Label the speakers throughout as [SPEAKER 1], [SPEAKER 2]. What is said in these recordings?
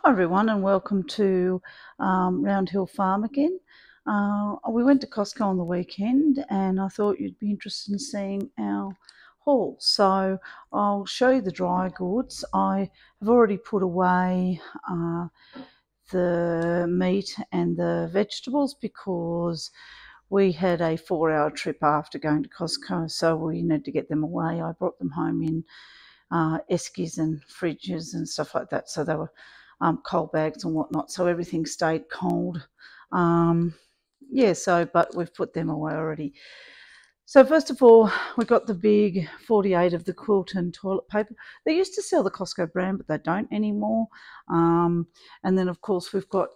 [SPEAKER 1] Hi everyone, and welcome to Round Hill Farm again. We went to Costco on the weekend, and I thought you'd be interested in seeing our haul. So I'll show you the dry goods. I have already put away the meat and the vegetables because we had a 4-hour trip after going to Costco, so we needed to get them away. I brought them home in eskies and fridges and stuff like that, so they were cold bags and whatnot, so everything stayed cold. But we've put them away already. So first of all, we got the big 48 of the Quilton toilet paper. They used to sell the Costco brand, but they don't anymore. And then, of course, we've got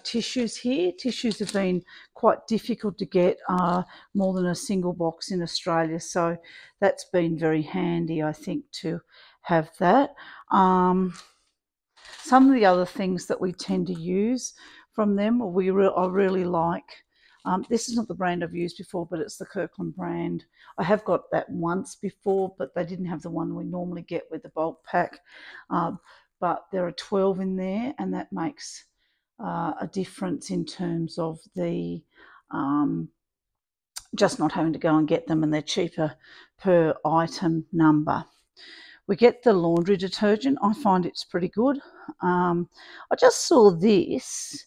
[SPEAKER 1] tissues here. Tissues have been quite difficult to get, more than a single box in Australia. So that's been very handy, I think, to have that. Some of the other things that we tend to use from them, I really like. This is not the brand I've used before, but it's the Kirkland brand. I have got that once before, but they didn't have the one we normally get with the bulk pack. But there are 12 in there, and that makes a difference in terms of the just not having to go and get them, and they're cheaper per item number. We get the laundry detergent. I find it's pretty good. I just saw this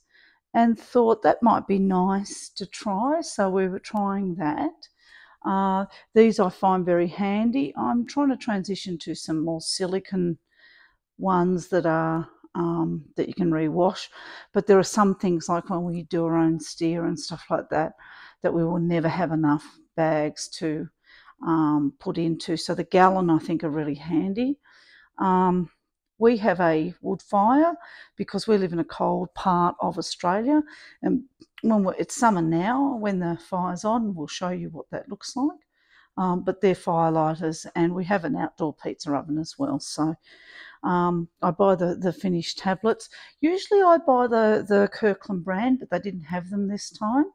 [SPEAKER 1] and thought that might be nice to try, so we were trying that. These I find very handy. I'm trying to transition to some more silicone ones that are that you can rewash, but there are some things, like when we do our own steer and stuff like that, that we will never have enough bags to put into. So the gallon, I think, are really handy. We have a wood fire because we live in a cold part of Australia, and it's summer now, when the fire's on, we'll show you what that looks like. But they're firelighters, and we have an outdoor pizza oven as well. So I buy the finished tablets. Usually I buy the Kirkland brand, but they didn't have them this time.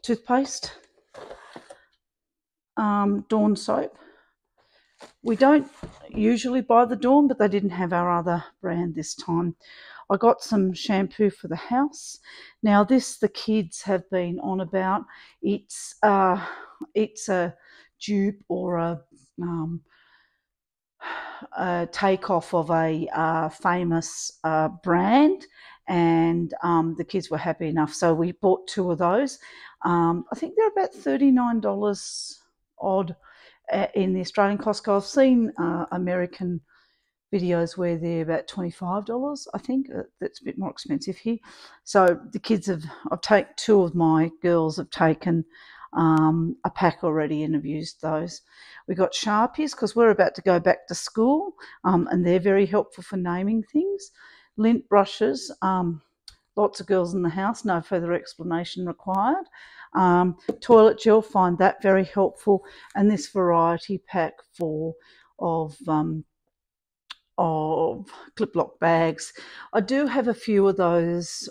[SPEAKER 1] Toothpaste, Dawn soap. We don't usually buy the Dawn, but they didn't have our other brand this time. I got some shampoo for the house. Now this, the kids have been on about. It's a dupe or a takeoff of a famous brand, and the kids were happy enough, so we bought 2 of those. I think they're about $39 odd in the Australian Costco. I've seen American videos where they're about $25. I think that's a bit more expensive here. So the kids I've taken 2 of my girls have taken a pack already and have used those. We got Sharpies because we're about to go back to school, and they're very helpful for naming things. Lint brushes, lots of girls in the house, no further explanation required. Toilet gel, find that very helpful, and this variety pack of clip lock bags. I do have a few of those,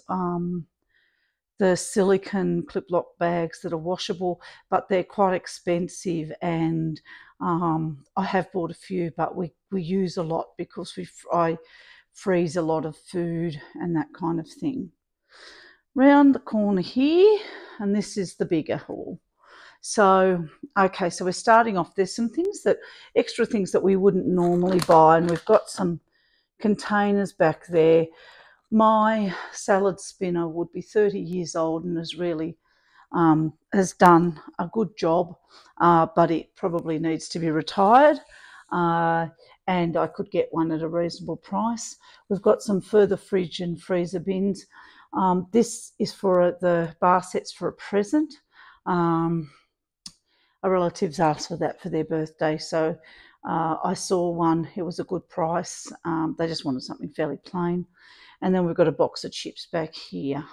[SPEAKER 1] the silicone clip lock bags that are washable, but they're quite expensive, and I have bought a few, but we use a lot because I freeze a lot of food and that kind of thing. Round the corner here, and this is the bigger haul. So, okay, so we're starting off. There's some extra things that we wouldn't normally buy, and we've got some containers back there. My salad spinner would be 30 years old and has done a good job, but it probably needs to be retired, and I could get one at a reasonable price. We've got some further fridge and freezer bins. This is for the bar sets for a present. Our relatives asked for that for their birthday, so I saw one. It was a good price. They just wanted something fairly plain. And then we've got a box of chips back here.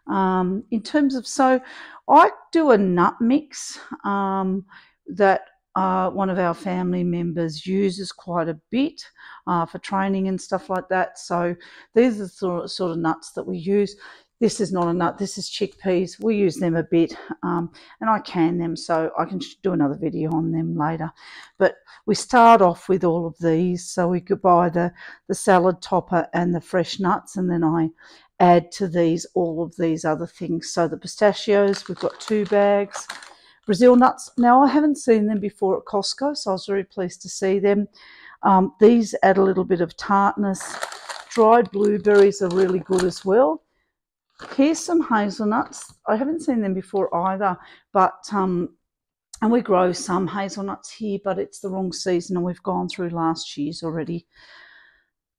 [SPEAKER 1] In terms of, so I do a nut mix that one of our family members uses quite a bit for training and stuff like that. So these are the sort of nuts that we use. This is not a nut, this is chickpeas. We use them a bit, and I can them, so I can do another video on them later. But we start off with all of these, so we could buy the salad topper and the fresh nuts, and then I add to these all of these other things. So the pistachios, we've got 2 bags. Brazil nuts, now I haven't seen them before at Costco, so I was very pleased to see them. These add a little bit of tartness. Dried blueberries are really good as well. Here's some hazelnuts. I haven't seen them before either, but and we grow some hazelnuts here, but it's the wrong season and we've gone through last year's already.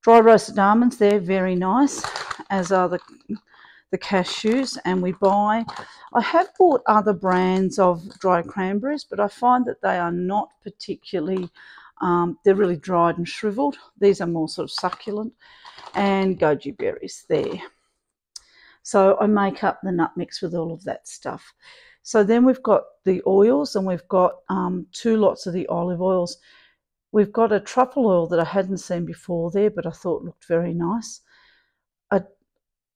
[SPEAKER 1] Dry roasted almonds, they're very nice, as are the cashews. And I have bought other brands of dried cranberries, but I find that they are not particularly, they're really dried and shriveled. These are more sort of succulent. And goji berries there. So I make up the nut mix with all of that stuff. So then we've got the oils, and we've got 2 lots of the olive oils. We've got a truffle oil that I hadn't seen before there, but I thought looked very nice.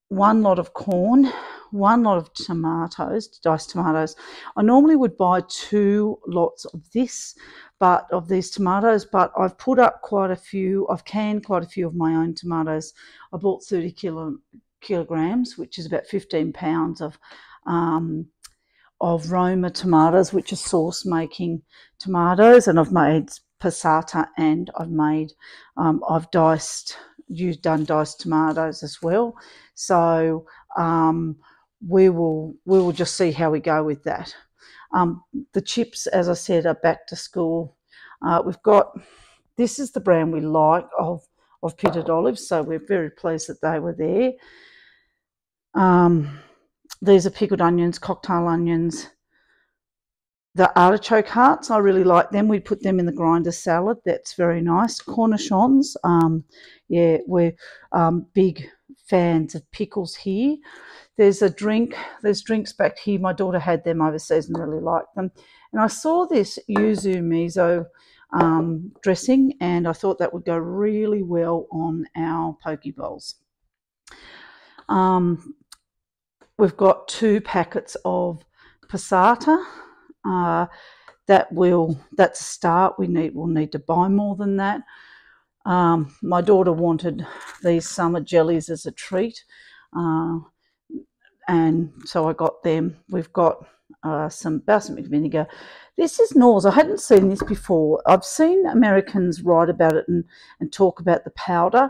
[SPEAKER 1] 1 lot of corn, 1 lot of tomatoes, diced tomatoes. I normally would buy 2 lots of this, but of these tomatoes, but I've put up quite a few. I've canned quite a few of my own tomatoes. I bought 30 kilograms, which is about 15 pounds of Roma tomatoes, which are sauce making tomatoes, and I've made passata, and I've done diced tomatoes as well. So we will just see how we go with that. The chips, as I said, are back to school. We've got, this is the brand we like of pitted olives, so we're very pleased that they were there. These are pickled onions, cocktail onions. The artichoke hearts, I really like them. We put them in the grinder salad. That's very nice. Cornichons, yeah, we're big fans of pickles here. There's drinks back here. My daughter had them overseas and really liked them. And I saw this yuzu miso dressing, and I thought that would go really well on our poke bowls. We've got 2 packets of passata. That's a start. We'll need to buy more than that. My daughter wanted these summer jellies as a treat, and so I got them. We've got some balsamic vinegar. This is Norse. I hadn't seen this before. I've seen Americans write about it and talk about the powder.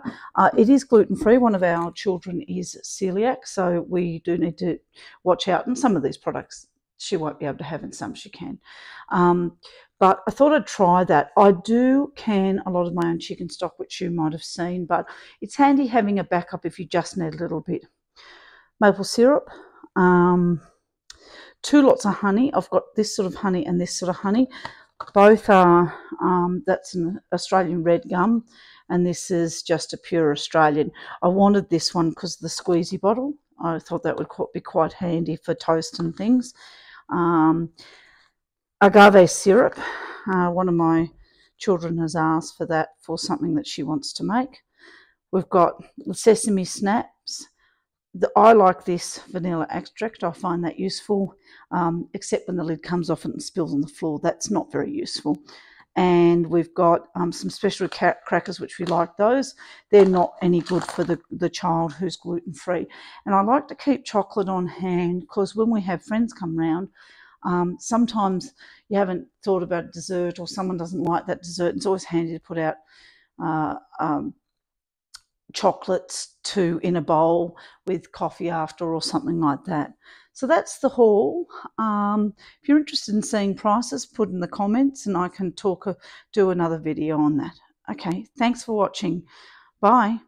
[SPEAKER 1] It is gluten-free. One of our children is celiac, so we do need to watch out. And some of these products she won't be able to have, and some she can. But I thought I'd try that. I do can a lot of my own chicken stock, which you might have seen, but it's handy having a backup if you just need a little bit. Maple syrup. 2 lots of honey. I've got this sort of honey and this sort of honey. Both are, that's an Australian red gum, and this is just a pure Australian. I wanted this one because of the squeezy bottle. I thought that would be quite handy for toast and things. Agave syrup. One of my children has asked for that for something that she wants to make. We've got sesame snaps. I like this vanilla extract. I find that useful, except when the lid comes off and spills on the floor. That's not very useful. And we've got some special crackers, which we like those. They're not any good for the child who's gluten-free. And I like to keep chocolate on hand, because when we have friends come round, sometimes you haven't thought about dessert, or someone doesn't like that dessert. It's always handy to put out chocolates in a bowl with coffee after, or something like that. So that's the haul. If you're interested in seeing prices, put in the comments and I can do another video on that. Okay, thanks for watching. Bye.